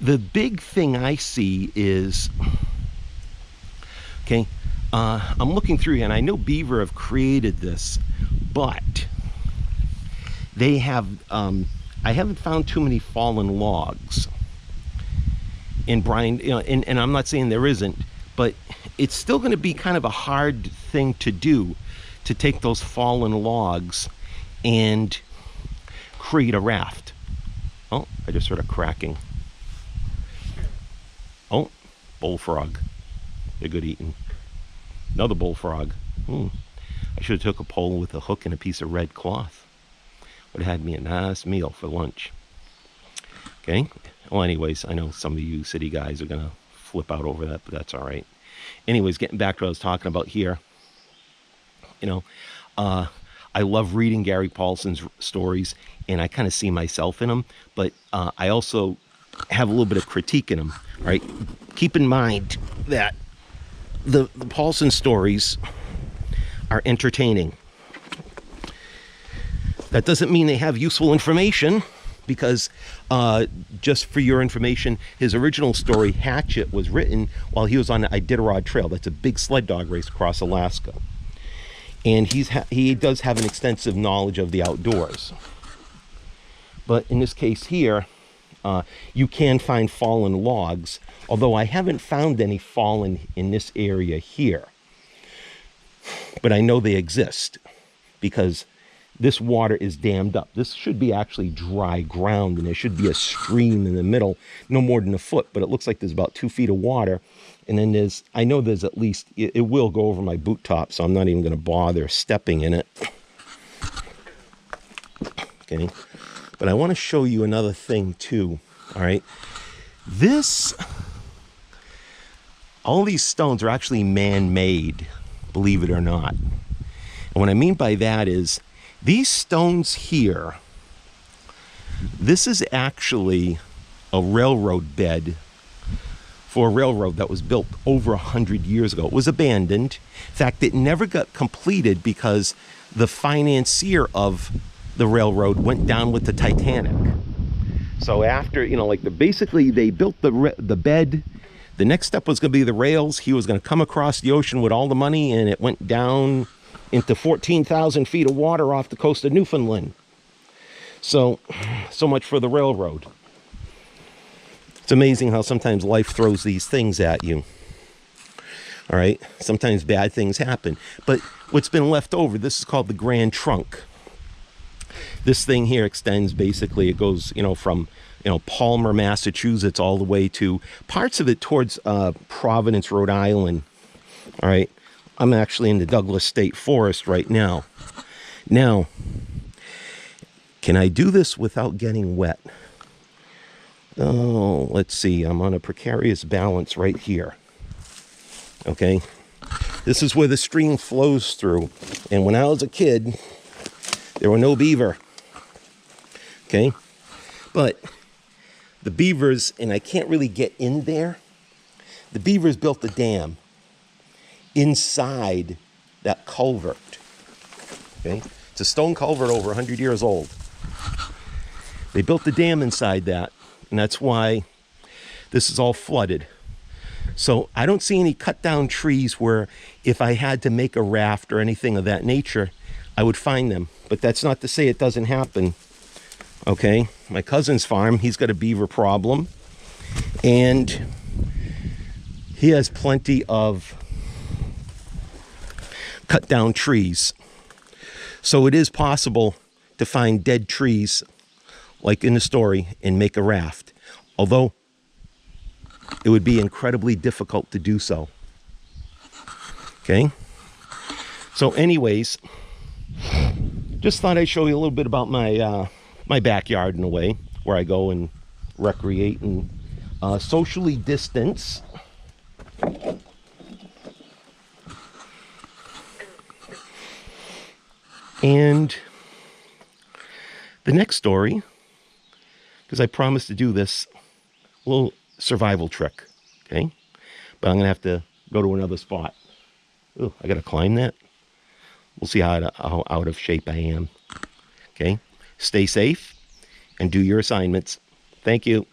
The big thing I see is, okay, I'm looking through here, and I know Beaver have created this, but they have, I haven't found too many fallen logs. And Brian, you know, and I'm not saying there isn't, but it's still going to be kind of a hard thing to do, to take those fallen logs and create a raft. Oh, I just heard a cracking. Oh, bullfrog. They're good eating. Another bullfrog. I should have took a pole with a hook and a piece of red cloth. Would have had me a nice meal for lunch. Okay. Well, anyways, I know some of you city guys are going to flip out over that, but that's all right. Anyways, getting back to what I was talking about here. You know, I love reading Gary Paulson's stories, and I kind of see myself in them, but I also have a little bit of critique in them, right? Keep in mind that the Paulson stories are entertaining. That doesn't mean they have useful information, because just for your information, his original story, Hatchet, was written while he was on the Iditarod Trail. That's a big sled dog race across Alaska. And he does have an extensive knowledge of the outdoors. But in this case here, you can find fallen logs, although I haven't found any fallen in this area here. But I know they exist, because this water is dammed up. This should be actually dry ground, and there should be a stream in the middle, no more than a foot, but it looks like there's about 2 feet of water. And then I know there's at least, it will go over my boot top, so I'm not even going to bother stepping in it. Okay. But I want to show you another thing too. All right. All these stones are actually man-made, believe it or not. And what I mean by that is, these stones here, this is actually a railroad bed for a railroad that was built over 100 years ago. It was abandoned. In fact, it never got completed because the financier of the railroad went down with the Titanic. So after, you know, like basically they built the bed. The next step was going to be the rails. He was going to come across the ocean with all the money, and it went down into 14,000 feet of water off the coast of Newfoundland. So much for the railroad. It's amazing how sometimes life throws these things at you. All right, sometimes bad things happen. But what's been left over, this is called the Grand Trunk. This thing here extends, basically, it goes, you know, from, you know, Palmer, Massachusetts, all the way to parts of it towards Providence, Rhode Island. All right. I'm actually in the Douglas State Forest right now. Now, can I do this without getting wet? Oh, let's see. I'm on a precarious balance right here. Okay. This is where the stream flows through. And when I was a kid, there were no beaver. Okay. But the beavers, and I can't really get in there, the beavers built a dam inside that culvert. Okay, it's a stone culvert over 100 years old. They built the dam inside that, and that's why this is all flooded. So I don't see any cut down trees where if I had to make a raft or anything of that nature, I would find them. But that's not to say it doesn't happen. Okay, my cousin's farm, he's got a beaver problem, and he has plenty of cut down trees. So it is possible to find dead trees, like in the story, and make a raft. Although it would be incredibly difficult to do so. Okay. So anyways, just thought I'd show you a little bit about my my backyard, in a way, where I go and recreate and socially distance. And the next story, because I promised to do this little survival trick, okay? But I'm going to have to go to another spot. Oh, I got to climb that? We'll see how out of shape I am. Okay? Stay safe and do your assignments. Thank you.